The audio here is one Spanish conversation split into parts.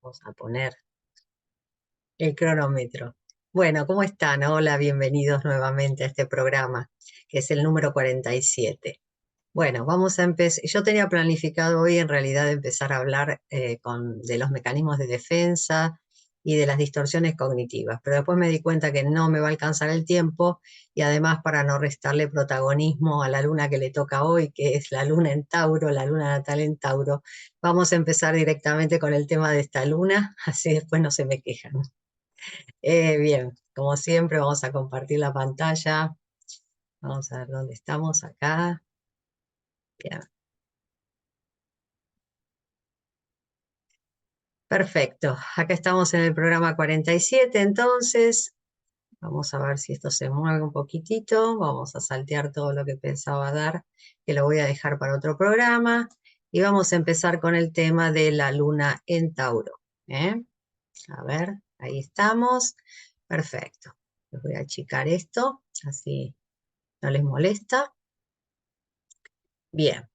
Vamos a poner el cronómetro. Bueno, ¿cómo están? Hola, bienvenidos nuevamente a este programa, que es el número 47. Bueno, vamos a empezar. Yo tenía planificado hoy en realidad empezar a hablar de los mecanismos de defensa y de las distorsiones cognitivas, pero después me di cuenta que no me va a alcanzar el tiempo y además para no restarle protagonismo a la luna que le toca hoy, que es la luna en Tauro, la luna natal en Tauro, vamos a empezar directamente con el tema de esta luna, así después no se me quejan. Bien, como siempre vamos a compartir la pantalla. Vamos a ver dónde estamos acá. Bien. Perfecto, acá estamos en el programa 47, entonces vamos a ver si esto se mueve un poquitito, vamos a saltear todo lo que pensaba dar, que lo voy a dejar para otro programa, y vamos a empezar con el tema de la luna en Tauro. ¿Eh? A ver, ahí estamos, perfecto. Les voy a achicar esto, así no les molesta. Bien,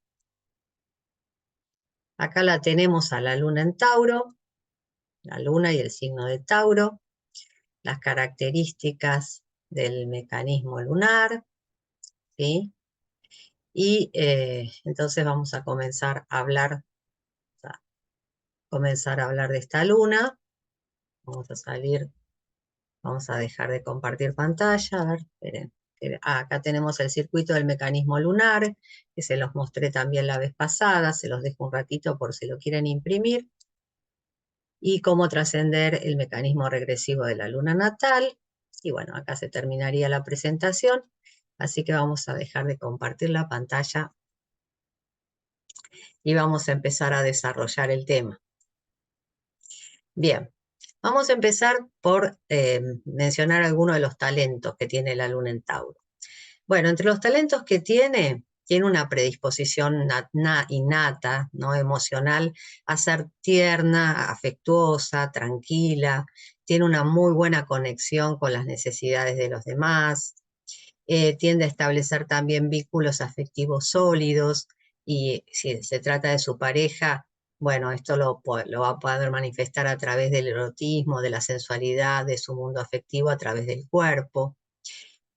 acá la tenemos a la luna en Tauro, la luna y el signo de Tauro, las características del mecanismo lunar, ¿sí? Y entonces vamos a comenzar a hablar de esta luna. Vamos a salir, vamos a dejar de compartir pantalla. A ver, esperen. Acá tenemos el circuito del mecanismo lunar, que se los mostré también la vez pasada, se los dejo un ratito por si lo quieren imprimir. Y cómo trascender el mecanismo regresivo de la luna natal. Y bueno, acá se terminaría la presentación, así que vamos a dejar de compartir la pantalla y vamos a empezar a desarrollar el tema. Bien, vamos a empezar por mencionar algunos de los talentos que tiene la luna en Tauro. Bueno, entre los talentos que tiene una predisposición innata, ¿no? Emocional, a ser tierna, afectuosa, tranquila, tiene una muy buena conexión con las necesidades de los demás, tiende a establecer también vínculos afectivos sólidos y si se trata de su pareja, bueno, esto lo va a poder manifestar a través del erotismo, de la sensualidad, de su mundo afectivo a través del cuerpo.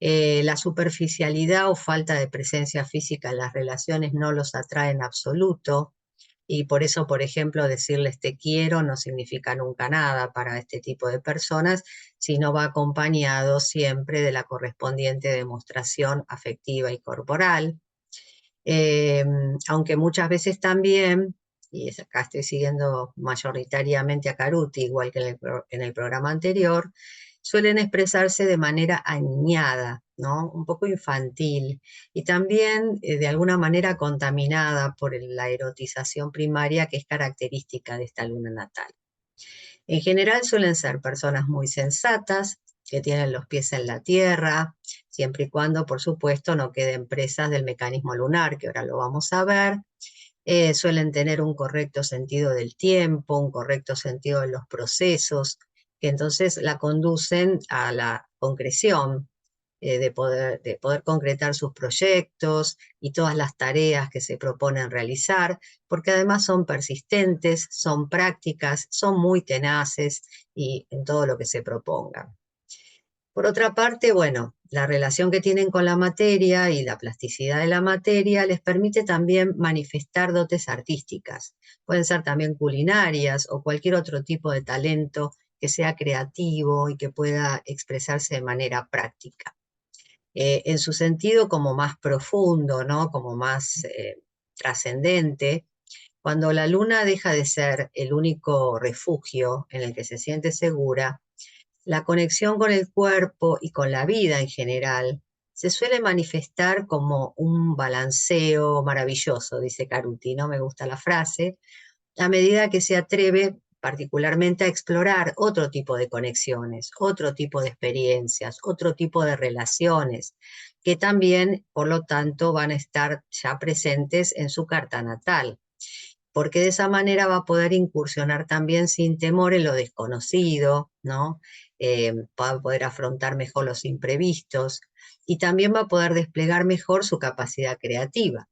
La superficialidad o falta de presencia física en las relaciones no los atrae en absoluto y por eso, por ejemplo, decirles te quiero no significa nunca nada para este tipo de personas, sino va acompañado siempre de la correspondiente demostración afectiva y corporal. Eh, Aunque muchas veces también, y acá estoy siguiendo mayoritariamente a Caruti, igual que en el programa anterior, suelen expresarse de manera aniñada, ¿no? Un poco infantil y también de alguna manera contaminada por la erotización primaria que es característica de esta luna natal. En general suelen ser personas muy sensatas, que tienen los pies en la tierra, siempre y cuando, por supuesto, no queden presas del mecanismo lunar, que ahora lo vamos a ver. Suelen tener un correcto sentido del tiempo, un correcto sentido de los procesos, que entonces la conducen a la concreción, de poder concretar sus proyectos y todas las tareas que se proponen realizar, porque además son persistentes, son prácticas, son muy tenaces y en todo lo que se propongan. Por otra parte, bueno, la relación que tienen con la materia y la plasticidad de la materia les permite también manifestar dotes artísticas. Pueden ser también culinarias o cualquier otro tipo de talento que sea creativo y que pueda expresarse de manera práctica. En su sentido como más profundo, ¿no? Como más trascendente, cuando la luna deja de ser el único refugio en el que se siente segura, la conexión con el cuerpo y con la vida en general se suele manifestar como un balanceo maravilloso, dice Caruti, ¿no? Me gusta la frase, a medida que se atreve particularmente a explorar otro tipo de conexiones, otro tipo de experiencias, otro tipo de relaciones, que también, por lo tanto, van a estar ya presentes en su carta natal, porque de esa manera va a poder incursionar también sin temor en lo desconocido, ¿no? Va a poder afrontar mejor los imprevistos y también va a poder desplegar mejor su capacidad creativa.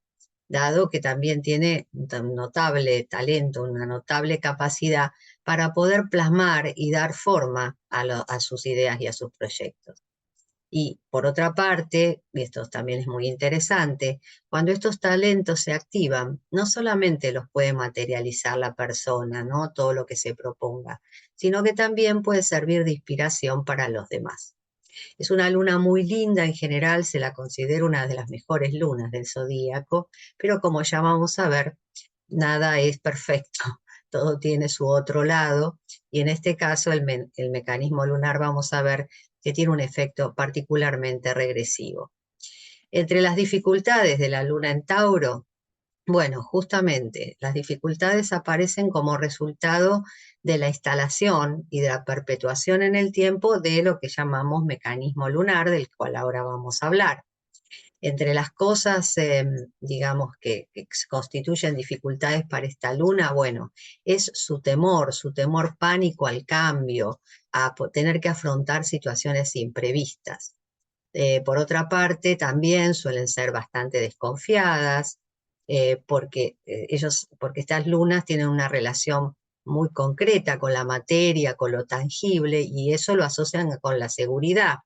dado que también tiene un notable talento, una notable capacidad para poder plasmar y dar forma a sus ideas y a sus proyectos. Y por otra parte, y esto también es muy interesante, cuando estos talentos se activan, no solamente los puede materializar la persona, ¿no? Todo lo que se proponga, sino que también puede servir de inspiración para los demás. Es una luna muy linda, en general se la considera una de las mejores lunas del zodíaco, pero como ya vamos a ver, nada es perfecto, todo tiene su otro lado, y en este caso el mecanismo lunar vamos a ver que tiene un efecto particularmente regresivo. Entre las dificultades de la luna en Tauro, bueno, justamente las dificultades aparecen como resultado de la instalación y de la perpetuación en el tiempo de lo que llamamos mecanismo lunar, del cual ahora vamos a hablar. Entre las cosas, digamos, que constituyen dificultades para esta luna, bueno, es su temor pánico al cambio, a tener que afrontar situaciones imprevistas. Por otra parte, también suelen ser bastante desconfiadas, porque estas lunas tienen una relación muy concreta con la materia, con lo tangible, y eso lo asocian con la seguridad.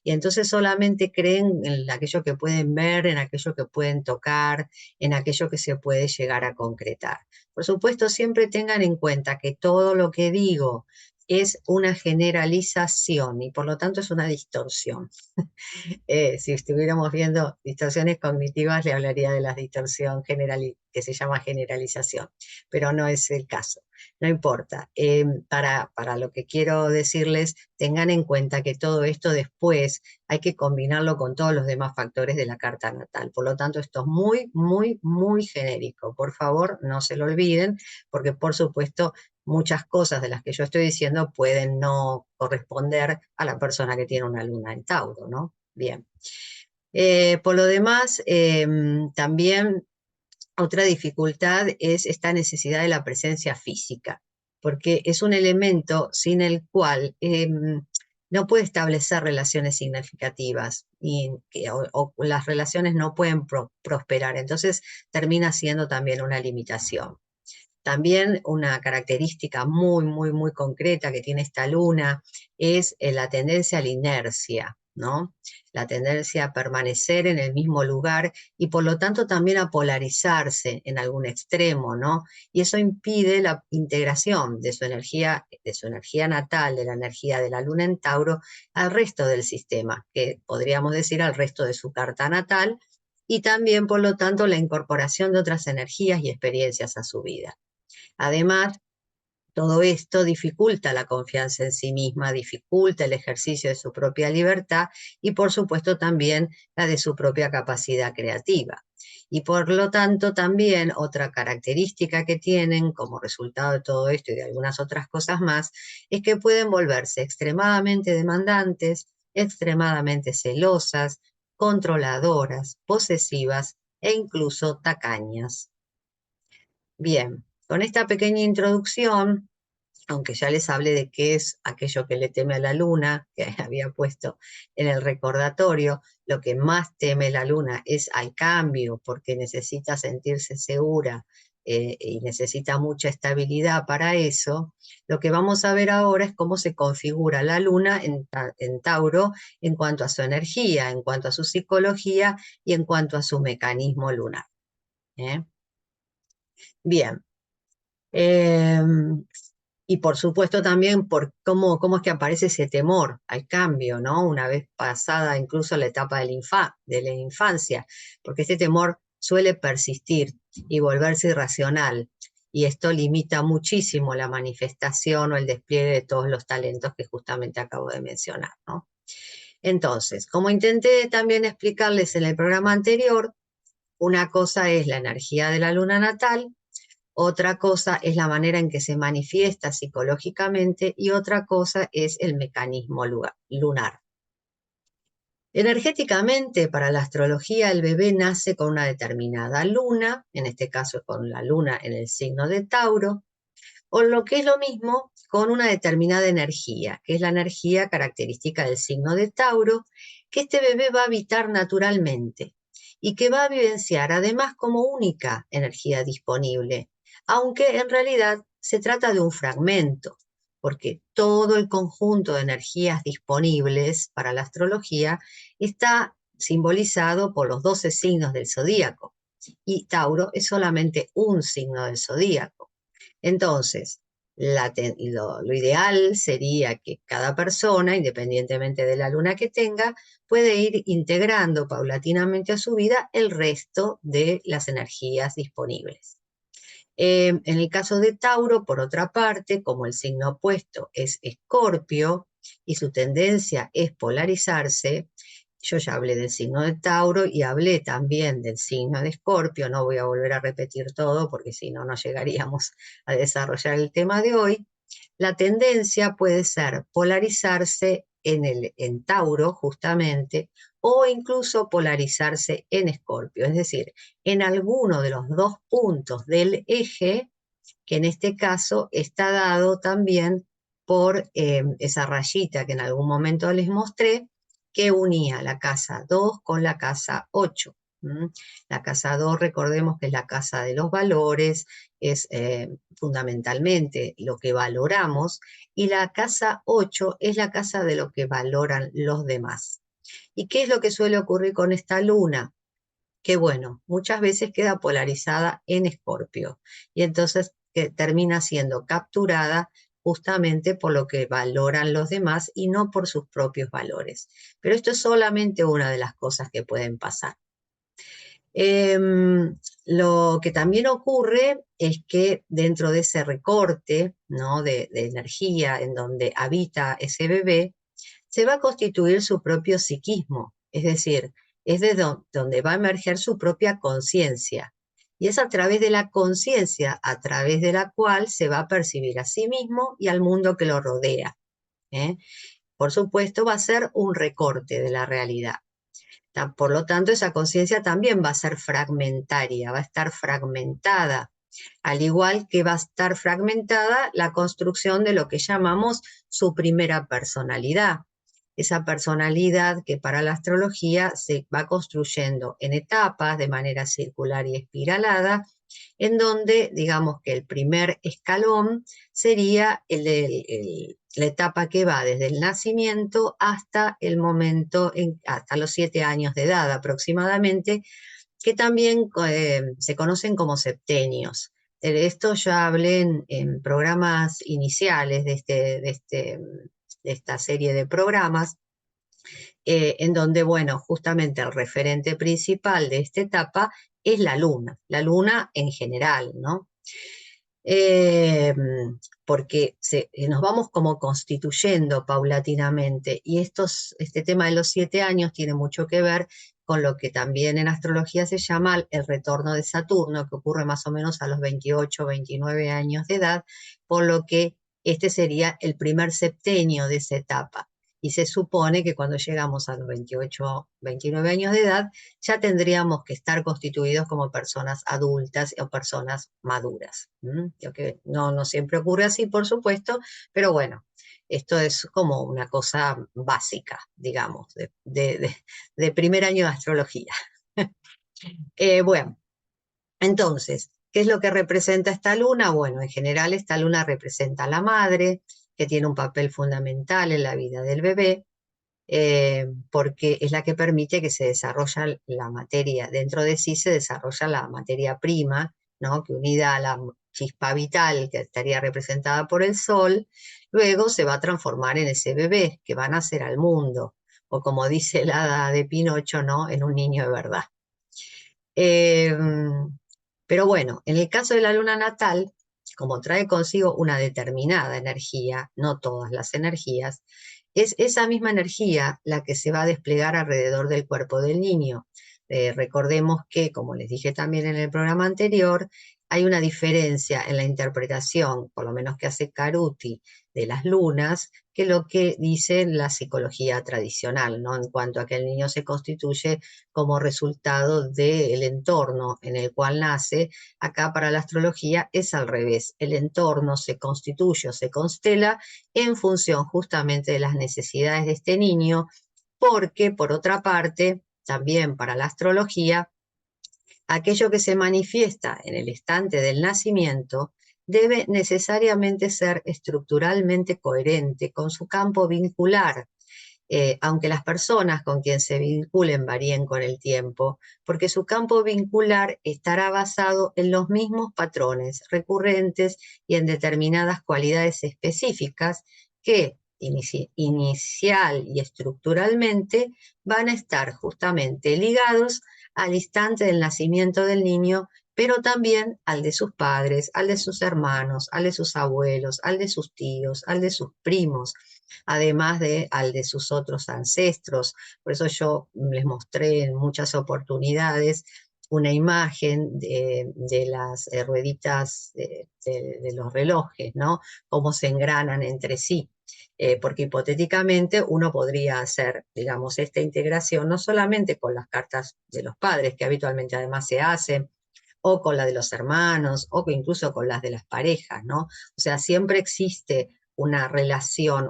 Y entonces solamente creen en aquello que pueden ver, en aquello que pueden tocar, en aquello que se puede llegar a concretar. Por supuesto, siempre tengan en cuenta que todo lo que digo es una generalización y por lo tanto es una distorsión. Si estuviéramos viendo distorsiones cognitivas, le hablaría de la distorsión que se llama generalización, pero no es el caso. No importa. Para lo que quiero decirles, tengan en cuenta que todo esto después hay que combinarlo con todos los demás factores de la carta natal. Por lo tanto, esto es muy, muy, muy genérico. Por favor, no se lo olviden, porque por supuesto muchas cosas de las que yo estoy diciendo pueden no corresponder a la persona que tiene una luna en Tauro, ¿no? Bien. Por lo demás, también otra dificultad es esta necesidad de la presencia física, porque es un elemento sin el cual no puede establecer relaciones significativas o las relaciones no pueden prosperar. Entonces termina siendo también una limitación. También una característica muy, muy, muy concreta que tiene esta luna es la tendencia a la inercia, ¿no? La tendencia a permanecer en el mismo lugar y por lo tanto también a polarizarse en algún extremo, ¿no? Y eso impide la integración de su energía natal, de la energía de la luna en Tauro, al resto del sistema, que podríamos decir al resto de su carta natal, y también, por lo tanto, la incorporación de otras energías y experiencias a su vida. Además, todo esto dificulta la confianza en sí misma, dificulta el ejercicio de su propia libertad y por supuesto también la de su propia capacidad creativa. Y por lo tanto también otra característica que tienen como resultado de todo esto y de algunas otras cosas más es que pueden volverse extremadamente demandantes, extremadamente celosas, controladoras, posesivas e incluso tacañas. Bien, con esta pequeña introducción, aunque ya les hablé de qué es aquello que le teme a la luna, que había puesto en el recordatorio, lo que más teme la luna es al cambio, porque necesita sentirse segura y necesita mucha estabilidad para eso. Lo que vamos a ver ahora es cómo se configura la luna en Tauro en cuanto a su energía, en cuanto a su psicología y en cuanto a su mecanismo lunar. ¿Eh? Bien. Y por supuesto también por cómo es que aparece ese temor al cambio, ¿no? Una vez pasada incluso la etapa de la infancia, porque este temor suele persistir y volverse irracional, y esto limita muchísimo la manifestación o el despliegue de todos los talentos que justamente acabo de mencionar, ¿no? Entonces, como intenté también explicarles en el programa anterior, una cosa es la energía de la luna natal, otra cosa es la manera en que se manifiesta psicológicamente y otra cosa es el mecanismo lunar. Energéticamente, para la astrología, el bebé nace con una determinada luna, en este caso con la luna en el signo de Tauro, o lo que es lo mismo, con una determinada energía, que es la energía característica del signo de Tauro, que este bebé va a habitar naturalmente. y que va a vivenciar además como única energía disponible, aunque en realidad se trata de un fragmento, porque todo el conjunto de energías disponibles para la astrología está simbolizado por los 12 signos del zodíaco, y Tauro es solamente un signo del zodíaco. Entonces, lo ideal sería que cada persona, independientemente de la luna que tenga, puede ir integrando paulatinamente a su vida el resto de las energías disponibles. En el caso de Tauro, por otra parte, como el signo opuesto es Escorpio y su tendencia es polarizarse, yo ya hablé del signo de Tauro y hablé también del signo de Escorpio, no voy a volver a repetir todo porque si no, no llegaríamos a desarrollar el tema de hoy. La tendencia puede ser polarizarse en Tauro, justamente, o incluso polarizarse en Escorpio, es decir, en alguno de los dos puntos del eje, que en este caso está dado también por esa rayita que en algún momento les mostré, que unía la casa 2 con la casa 8. La casa 2, recordemos que es la casa de los valores, es fundamentalmente lo que valoramos, y la casa 8 es la casa de lo que valoran los demás. ¿Y qué es lo que suele ocurrir con esta luna? Que bueno, muchas veces queda polarizada en Escorpio y entonces termina siendo capturada justamente por lo que valoran los demás y no por sus propios valores. Pero esto es solamente una de las cosas que pueden pasar. Lo que también ocurre es que dentro de ese recorte, ¿no?, de energía en donde habita ese bebé, se va a constituir su propio psiquismo, es decir, es de donde va a emerger su propia conciencia. Y es a través de la conciencia a través de la cual se va a percibir a sí mismo y al mundo que lo rodea, ¿eh? Por supuesto, va a ser un recorte de la realidad. Por lo tanto, esa conciencia también va a ser fragmentaria, va a estar fragmentada, al igual que va a estar fragmentada la construcción de lo que llamamos su primera personalidad. Esa personalidad que para la astrología se va construyendo en etapas de manera circular y espiralada, en donde digamos que el primer escalón sería la etapa que va desde el nacimiento hasta el momento, hasta los 7 años de edad aproximadamente, que también se conocen como septenios. De esto ya hablé en programas iniciales de esta serie de programas, en donde, bueno, justamente el referente principal de esta etapa es la luna en general, ¿no? Porque nos vamos como constituyendo paulatinamente y este tema de los 7 años tiene mucho que ver con lo que también en astrología se llama el retorno de Saturno, que ocurre más o menos a los 28, 29 años de edad, por lo que este sería el primer septenio de esa etapa. Y se supone que cuando llegamos a los 28, 29 años de edad, ya tendríamos que estar constituidos como personas adultas o personas maduras. Que no siempre ocurre así, por supuesto, pero bueno, esto es como una cosa básica, digamos, de primer año de astrología. Bueno, entonces, ¿qué es lo que representa esta luna? Bueno, en general esta luna representa a la madre, que tiene un papel fundamental en la vida del bebé, porque es la que permite que se desarrolle la materia, dentro de sí se desarrolla la materia prima, ¿no?, que unida a la chispa vital que estaría representada por el sol, luego se va a transformar en ese bebé que va a nacer al mundo, o como dice la hada de Pinocho, ¿no?, en un niño de verdad. Pero bueno, en el caso de la luna natal, como trae consigo una determinada energía, no todas las energías, es esa misma energía la que se va a desplegar alrededor del cuerpo del niño. Recordemos que, como les dije también en el programa anterior, hay una diferencia en la interpretación, por lo menos que hace Caruti, de las lunas, que lo que dice la psicología tradicional, ¿no?, en cuanto a que el niño se constituye como resultado del entorno en el cual nace. Acá para la astrología es al revés, el entorno se constituye o se constela en función justamente de las necesidades de este niño, porque por otra parte, también para la astrología, aquello que se manifiesta en el instante del nacimiento debe necesariamente ser estructuralmente coherente con su campo vincular, aunque las personas con quien se vinculen varíen con el tiempo, porque su campo vincular estará basado en los mismos patrones recurrentes y en determinadas cualidades específicas que inicial y estructuralmente van a estar justamente ligados al instante del nacimiento del niño, pero también al de sus padres, al de sus hermanos, al de sus abuelos, al de sus tíos, al de sus primos, además de al de sus otros ancestros. Por eso yo les mostré en muchas oportunidades una imagen de las rueditas de los relojes, ¿no? Cómo se engranan entre sí. Porque hipotéticamente uno podría hacer, digamos, esta integración no solamente con las cartas de los padres, que habitualmente además se hacen, o con la de los hermanos, o incluso con las de las parejas, ¿no? O sea, siempre existe una relación,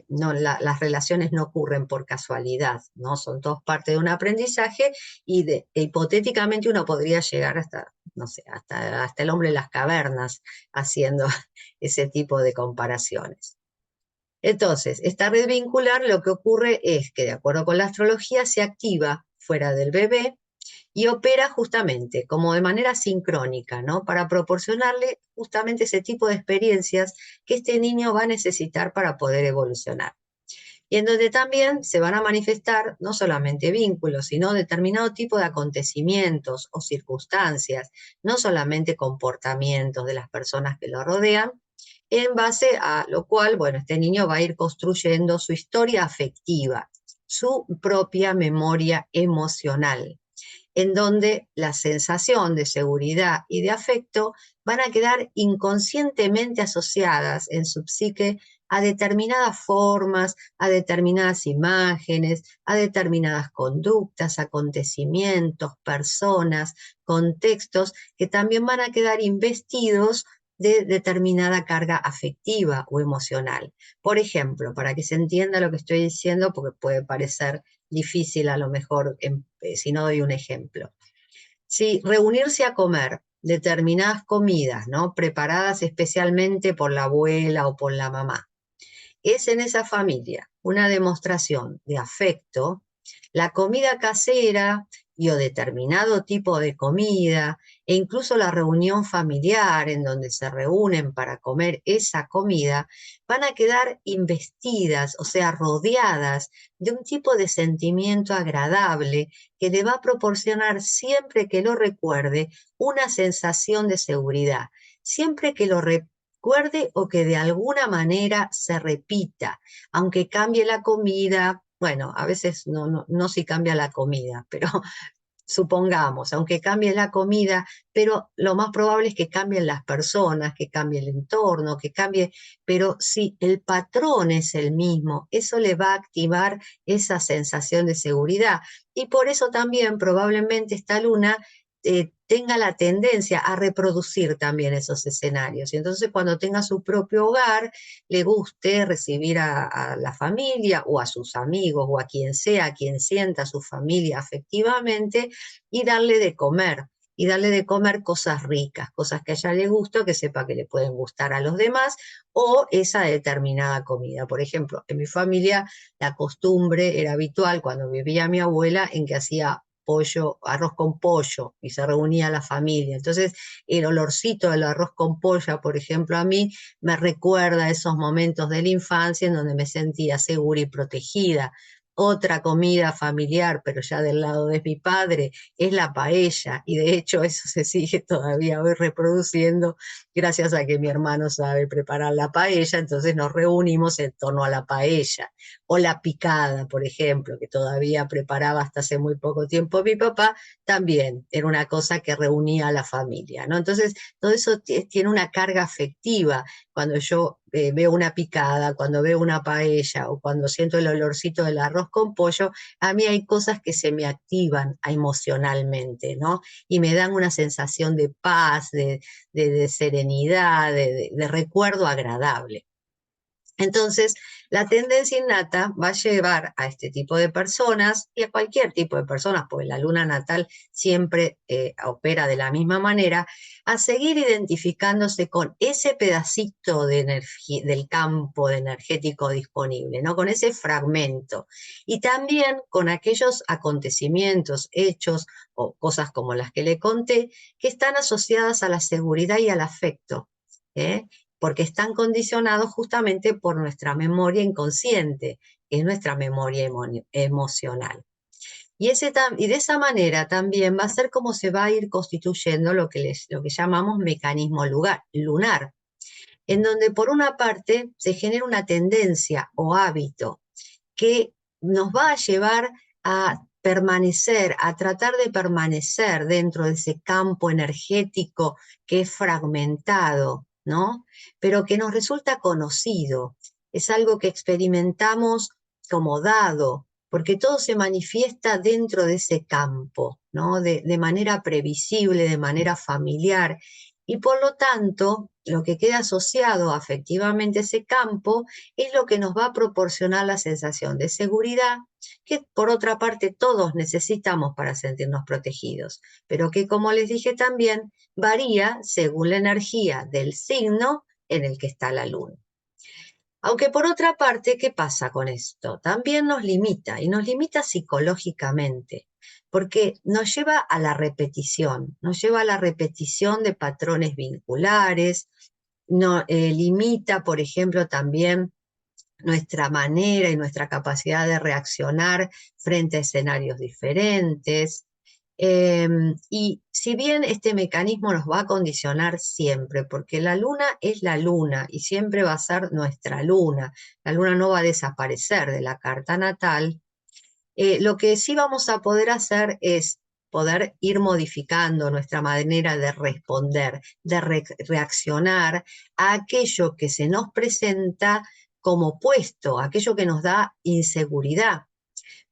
no, las relaciones no ocurren por casualidad, ¿no? Son todos parte de un aprendizaje y hipotéticamente uno podría llegar hasta, no sé, hasta el hombre de las cavernas haciendo ese tipo de comparaciones. Entonces, esta red vincular lo que ocurre es que, de acuerdo con la astrología, se activa fuera del bebé y opera justamente como de manera sincrónica, ¿no? Para proporcionarle justamente ese tipo de experiencias que este niño va a necesitar para poder evolucionar. Y en donde también se van a manifestar no solamente vínculos, sino determinado tipo de acontecimientos o circunstancias, no solamente comportamientos de las personas que lo rodean, en base a lo cual, bueno, este niño va a ir construyendo su historia afectiva, su propia memoria emocional, en donde la sensación de seguridad y de afecto van a quedar inconscientemente asociadas en su psique a determinadas formas, a determinadas imágenes, a determinadas conductas, acontecimientos, personas, contextos, que también van a quedar investidos de determinada carga afectiva o emocional. Por ejemplo, para que se entienda lo que estoy diciendo, porque puede parecer difícil a lo mejor si no doy un ejemplo. Si reunirse a comer determinadas comidas, ¿no? Preparadas especialmente por la abuela o por la mamá, es en esa familia una demostración de afecto, la comida casera y o determinado tipo de comida, e incluso la reunión familiar en donde se reúnen para comer esa comida, van a quedar investidas, o sea, rodeadas de un tipo de sentimiento agradable que le va a proporcionar siempre que lo recuerde una sensación de seguridad. Siempre que lo recuerde o que de alguna manera se repita, aunque cambie la comida. Bueno, a veces no si cambia la comida, pero supongamos, aunque cambie la comida, pero lo más probable es que cambien las personas, que cambie el entorno, que cambie, pero si el patrón es el mismo, eso le va a activar esa sensación de seguridad. Y por eso también probablemente esta luna tenga la tendencia a reproducir también esos escenarios. Y entonces cuando tenga su propio hogar, le guste recibir a la familia o a sus amigos o a quien sea, a quien sienta su familia afectivamente, y darle de comer cosas ricas, cosas que a ella le gusta, que sepa que le pueden gustar a los demás, o esa determinada comida. Por ejemplo, en mi familia la costumbre era habitual cuando vivía mi abuela en que hacía pollo, arroz con pollo, y se reunía la familia. Entonces, el olorcito del arroz con pollo, por ejemplo, a mí me recuerda esos momentos de la infancia en donde me sentía segura y protegida. Otra comida familiar, pero ya del lado de mi padre, es la paella, y de hecho eso se sigue todavía hoy reproduciendo gracias a que mi hermano sabe preparar la paella, entonces nos reunimos en torno a la paella. O la picada, por ejemplo, que todavía preparaba hasta hace muy poco tiempo mi papá, también era una cosa que reunía a la familia, ¿no? Entonces, todo eso tiene una carga afectiva. Cuando yo veo una picada, cuando veo una paella o cuando siento el olorcito del arroz con pollo, a mí hay cosas que se me activan emocionalmente, ¿no? Y me dan una sensación de paz, de serenidad, de recuerdo agradable. Entonces, la tendencia innata va a llevar a este tipo de personas y a cualquier tipo de personas, porque la luna natal siempre opera de la misma manera, a seguir identificándose con ese pedacito de energía, del campo energético disponible, ¿no? Con ese fragmento. Y también con aquellos acontecimientos, hechos o cosas como las que le conté, que están asociadas a la seguridad y al afecto. ¿Eh? Porque están condicionados justamente por nuestra memoria inconsciente, que es nuestra memoria emocional. Y de esa manera también va a ser como se va a ir constituyendo lo que llamamos mecanismo lunar, en donde por una parte se genera una tendencia o hábito que nos va a llevar a permanecer, a tratar de permanecer dentro de ese campo energético que es fragmentado, ¿no? Pero que nos resulta conocido. Es algo que experimentamos como dado, porque todo se manifiesta dentro de ese campo, ¿no? De manera previsible, de manera familiar. Y por lo tanto, lo que queda asociado afectivamente a ese campo es lo que nos va a proporcionar la sensación de seguridad, que por otra parte todos necesitamos para sentirnos protegidos, pero que como les dije también, varía según la energía del signo en el que está la luna. Aunque por otra parte, ¿qué pasa con esto? También nos limita, y nos limita psicológicamente, porque nos lleva a la repetición de patrones vinculares, limita, por ejemplo, también nuestra manera y nuestra capacidad de reaccionar frente a escenarios diferentes. Y si bien este mecanismo nos va a condicionar siempre, porque la luna es la luna y siempre va a ser nuestra luna, la luna no va a desaparecer de la carta natal, lo que sí vamos a poder hacer es poder ir modificando nuestra manera de responder, de reaccionar a aquello que se nos presenta como opuesto, aquello que nos da inseguridad,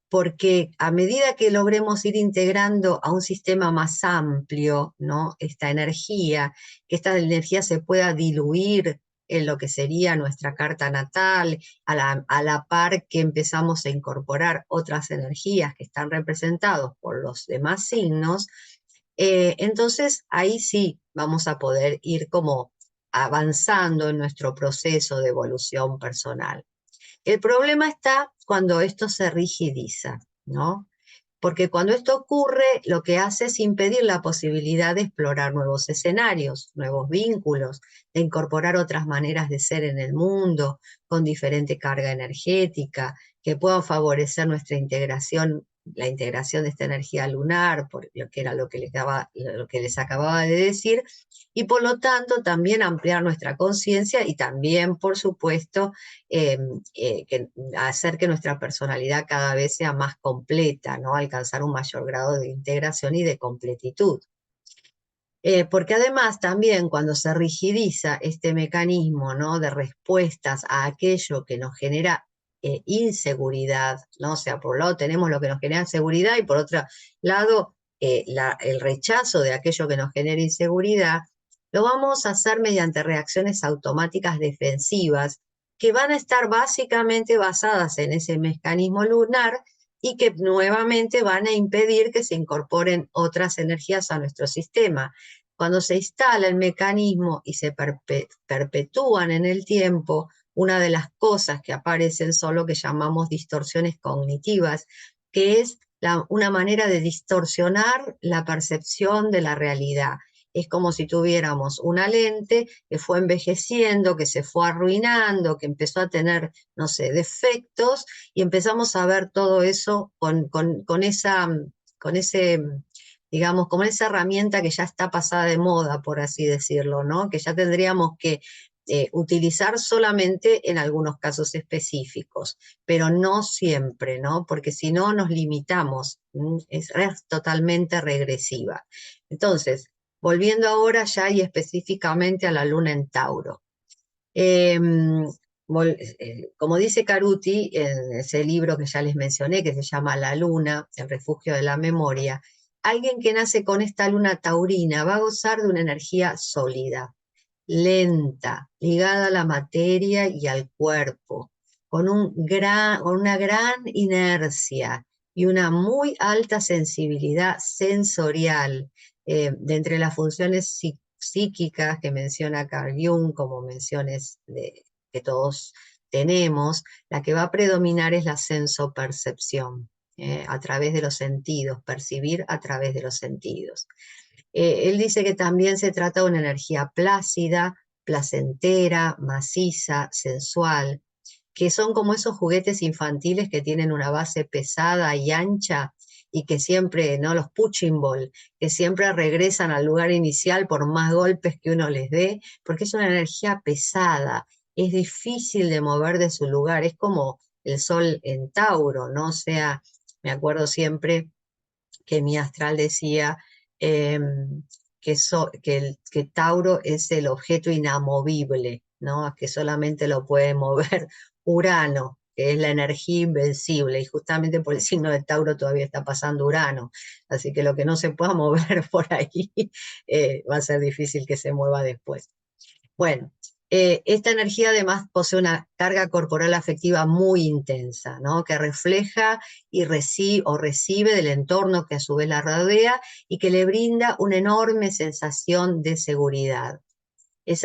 porque a medida que logremos ir integrando a un sistema más amplio, ¿no? Esta energía, que esta energía se pueda diluir en lo que sería nuestra carta natal, a la par que empezamos a incorporar otras energías que están representadas por los demás signos, entonces ahí sí vamos a poder ir como avanzando en nuestro proceso de evolución personal. El problema está cuando esto se rigidiza, ¿no? Porque cuando esto ocurre, lo que hace es impedir la posibilidad de explorar nuevos escenarios, nuevos vínculos, de incorporar otras maneras de ser en el mundo, con diferente carga energética, que puedan favorecer nuestra integración, la integración de esta energía lunar, por lo que era lo que les acababa de decir, y por lo tanto también ampliar nuestra conciencia y también, por supuesto, eh, hacer que nuestra personalidad cada vez sea más completa, ¿no? Alcanzar un mayor grado de integración y de completitud. Porque además también cuando se rigidiza este mecanismo, ¿no? De respuestas a aquello que nos genera inseguridad, ¿no? O sea, por un lado tenemos lo que nos genera seguridad y por otro lado el rechazo de aquello que nos genera inseguridad, lo vamos a hacer mediante reacciones automáticas defensivas que van a estar básicamente basadas en ese mecanismo lunar y que nuevamente van a impedir que se incorporen otras energías a nuestro sistema. Cuando se instala el mecanismo y se perpetúan en el tiempo, una de las cosas que aparecen son lo que llamamos distorsiones cognitivas, que es una manera de distorsionar la percepción de la realidad. Es como si tuviéramos una lente que fue envejeciendo, que se fue arruinando, que empezó a tener, no sé, defectos, y empezamos a ver todo eso con ese, digamos, como esa herramienta que ya está pasada de moda, por así decirlo, ¿no? Que ya tendríamos que utilizar solamente en algunos casos específicos, pero no siempre, ¿no? Porque si no nos limitamos, es totalmente regresiva. Entonces, volviendo ahora ya y específicamente a la luna en Tauro. Como dice Caruti en ese libro que ya les mencioné, que se llama La Luna, el refugio de la memoria, alguien que nace con esta luna taurina va a gozar de una energía sólida. lenta, ligada a la materia y al cuerpo, con una gran inercia y una muy alta sensibilidad sensorial. De entre las funciones psíquicas que menciona Carl Jung como que todos tenemos, la que va a predominar es la sensopercepción, a través de los sentidos, percibir a través de los sentidos. Él dice que también se trata de una energía plácida, placentera, maciza, sensual, que son como esos juguetes infantiles que tienen una base pesada y ancha y que siempre, ¿no? Los punching ball, que siempre regresan al lugar inicial por más golpes que uno les dé, porque es una energía pesada, es difícil de mover de su lugar, es como el sol en Tauro, ¿no? O sea, me acuerdo siempre que mi astral decía que Tauro es el objeto inamovible, ¿no? Que solamente lo puede mover Urano, que es la energía invencible, y justamente por el signo de Tauro todavía está pasando Urano, así que lo que no se pueda mover por ahí va a ser difícil que se mueva después. Bueno, esta energía además posee una carga corporal afectiva muy intensa, ¿no? Que refleja y recibe del entorno que a su vez la rodea y que le brinda una enorme sensación de seguridad. Es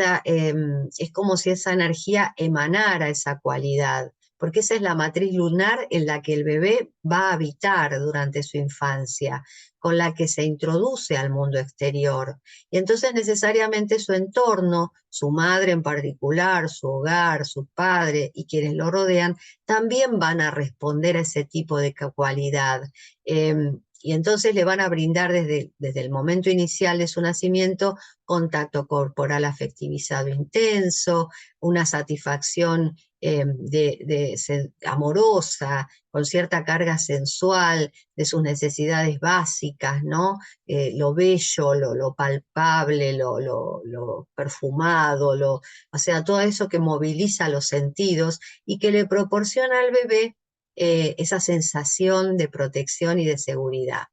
como si esa energía emanara esa cualidad, porque esa es la matriz lunar en la que el bebé va a habitar durante su infancia, con la que se introduce al mundo exterior. Y entonces necesariamente su entorno, su madre en particular, su hogar, su padre y quienes lo rodean, también van a responder a ese tipo de cualidad. Y entonces le van a brindar desde el momento inicial de su nacimiento contacto corporal afectivizado intenso, una satisfacción amorosa, con cierta carga sensual de sus necesidades básicas, ¿no? Lo bello, lo palpable, lo perfumado, o sea, todo eso que moviliza los sentidos y que le proporciona al bebé esa sensación de protección y de seguridad.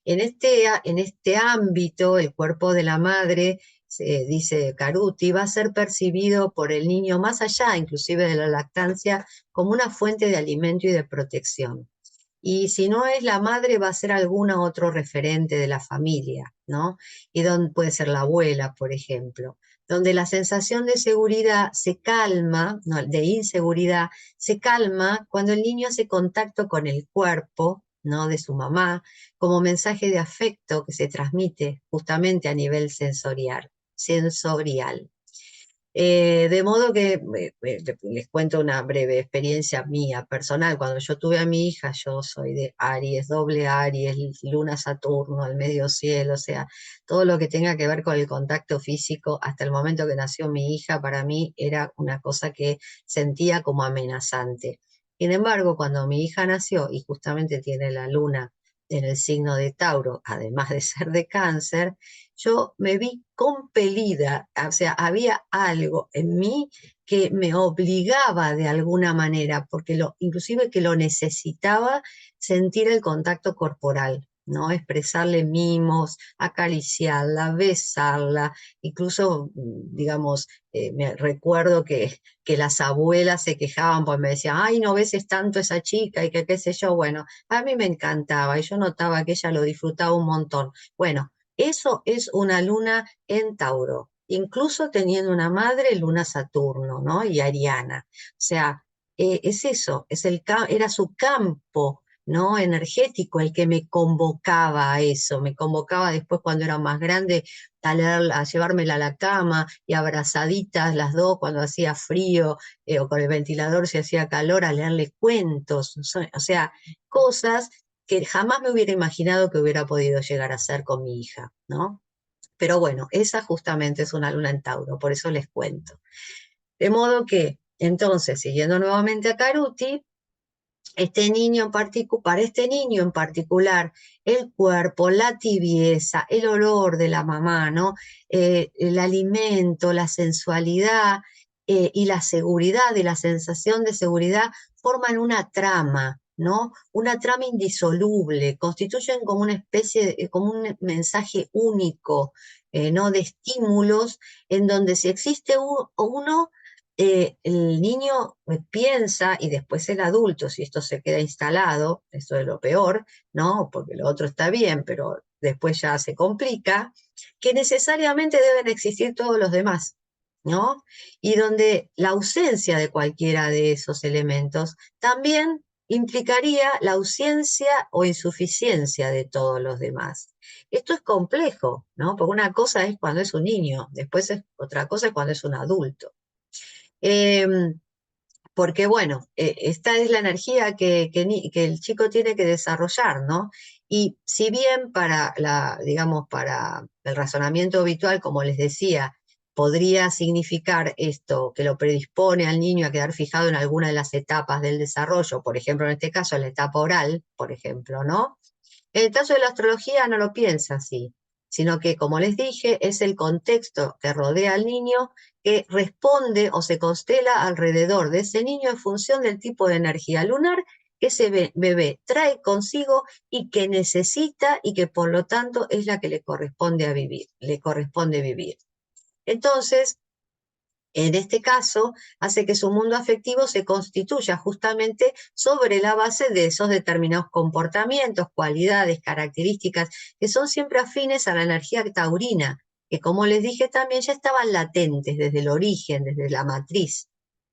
En este ámbito, el cuerpo de la madre, dice Caruti, va a ser percibido por el niño más allá, inclusive de la lactancia, como una fuente de alimento y de protección. Y si no es la madre, va a ser alguna otro referente de la familia, ¿no? Y donde puede ser la abuela, por ejemplo, donde la sensación de seguridad se calma, no, de inseguridad, se calma cuando el niño hace contacto con el cuerpo, ¿no? De su mamá, como mensaje de afecto que se transmite justamente a nivel sensorial. De modo que les cuento una breve experiencia mía personal. Cuando yo tuve a mi hija, yo soy de Aries, doble Aries, Luna Saturno, al medio cielo, o sea, todo lo que tenga que ver con el contacto físico, hasta el momento que nació mi hija, para mí era una cosa que sentía como amenazante. Sin embargo, cuando mi hija nació y justamente tiene la luna en el signo de Tauro, además de ser de Cáncer, yo me vi compelida, o sea, había algo en mí que me obligaba de alguna manera, porque inclusive que lo necesitaba sentir el contacto corporal, ¿no? Expresarle mimos, acariciarla, besarla, incluso, digamos, me recuerdo que las abuelas se quejaban porque me decían, ay, no beses tanto a esa chica y que qué sé yo, bueno, a mí me encantaba y yo notaba que ella lo disfrutaba un montón. Bueno, eso es una luna en Tauro, incluso teniendo una madre, luna Saturno, ¿no? Y Ariana. O sea, es eso, era su campo, ¿no? Energético el que me convocaba a eso, me convocaba después cuando era más grande a llevármela a la cama y abrazaditas las dos cuando hacía frío, o con el ventilador si hacía calor, a leerle cuentos, o sea, cosas que jamás me hubiera imaginado que hubiera podido llegar a hacer con mi hija, ¿no? Pero bueno, esa justamente es una luna en Tauro, por eso les cuento. De modo que, entonces, siguiendo nuevamente a Caruti, para este niño en particular, el cuerpo, la tibieza, el olor de la mamá, ¿no? El alimento, la sensualidad y la seguridad y la sensación de seguridad forman una trama ¿no? Una trama indisoluble, constituyen como una especie, como un mensaje único, ¿no? De estímulos, en donde si existe uno, el niño piensa, y después el adulto, si esto se queda instalado, esto es lo peor, ¿no? Porque lo otro está bien, pero después ya se complica, que necesariamente deben existir todos los demás, ¿no? Y donde la ausencia de cualquiera de esos elementos también implicaría la ausencia o insuficiencia de todos los demás. Esto es complejo, ¿no? Porque una cosa es cuando es un niño, después otra cosa es cuando es un adulto. Porque bueno, esta es la energía que el chico tiene que desarrollar, ¿no? Y si bien digamos, para el razonamiento habitual, como les decía, podría significar esto, que lo predispone al niño a quedar fijado en alguna de las etapas del desarrollo, por ejemplo, en este caso, la etapa oral, por ejemplo, ¿no? En el caso de la astrología no lo piensa así, sino que, como les dije, es el contexto que rodea al niño que responde o se constela alrededor de ese niño en función del tipo de energía lunar que ese bebé trae consigo y que necesita y que por lo tanto es la que le corresponde le corresponde vivir. Entonces, en este caso, hace que su mundo afectivo se constituya justamente sobre la base de esos determinados comportamientos, cualidades, características, que son siempre afines a la energía taurina, que como les dije también ya estaban latentes desde el origen, desde la matriz,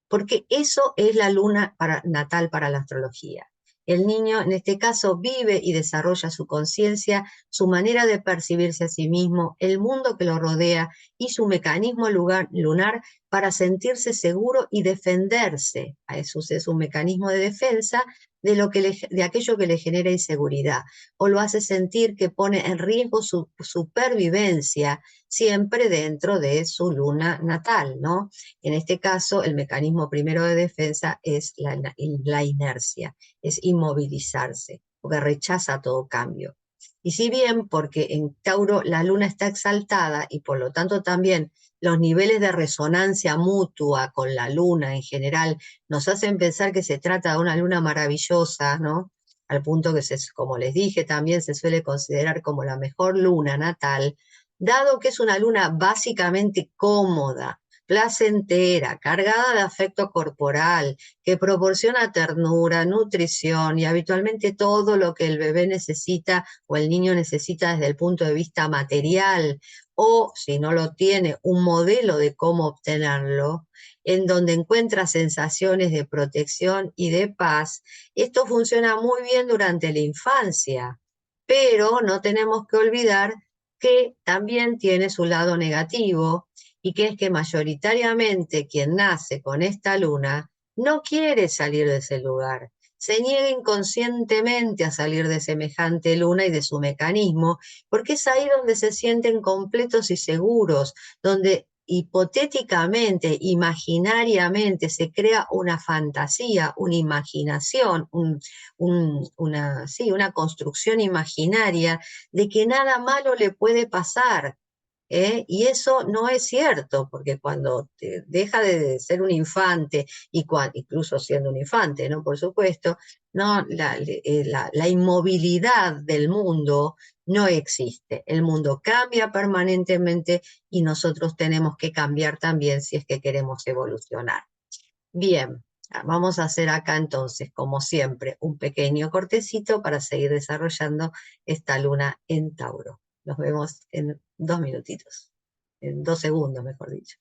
porque eso es la luna natal para la astrología. El niño, en este caso, vive y desarrolla su conciencia, su manera de percibirse a sí mismo, el mundo que lo rodea y su mecanismo lunar para sentirse seguro y defenderse. Eso es un mecanismo de defensa de aquello que le genera inseguridad, o lo hace sentir que pone en riesgo su supervivencia, siempre dentro de su luna natal, ¿no? En este caso, el mecanismo primero de defensa es la inercia, es inmovilizarse, porque rechaza todo cambio. Y si bien, porque en Tauro la luna está exaltada y por lo tanto también los niveles de resonancia mutua con la luna en general nos hacen pensar que se trata de una luna maravillosa, ¿no? Al punto que, como les dije, también se suele considerar como la mejor luna natal, dado que es una luna básicamente cómoda, placentera, cargada de afecto corporal, que proporciona ternura, nutrición y habitualmente todo lo que el bebé necesita o el niño necesita desde el punto de vista material, o si no lo tiene, un modelo de cómo obtenerlo, en donde encuentra sensaciones de protección y de paz. Esto funciona muy bien durante la infancia, pero no tenemos que olvidar que también tiene su lado negativo, y que es que mayoritariamente quien nace con esta luna no quiere salir de ese lugar, se niega inconscientemente a salir de semejante luna y de su mecanismo, porque es ahí donde se sienten completos y seguros, donde hipotéticamente, imaginariamente, se crea una fantasía, una imaginación, una construcción imaginaria de que nada malo le puede pasar. Y eso no es cierto, porque cuando deja de ser un infante, incluso siendo un infante, ¿no? Por supuesto, no, la inmovilidad del mundo no existe. El mundo cambia permanentemente y nosotros tenemos que cambiar también si es que queremos evolucionar. Bien, vamos a hacer acá entonces, como siempre, un pequeño cortecito para seguir desarrollando esta luna en Tauro. Nos vemos en 2 minutitos, en 2 segundos, mejor dicho.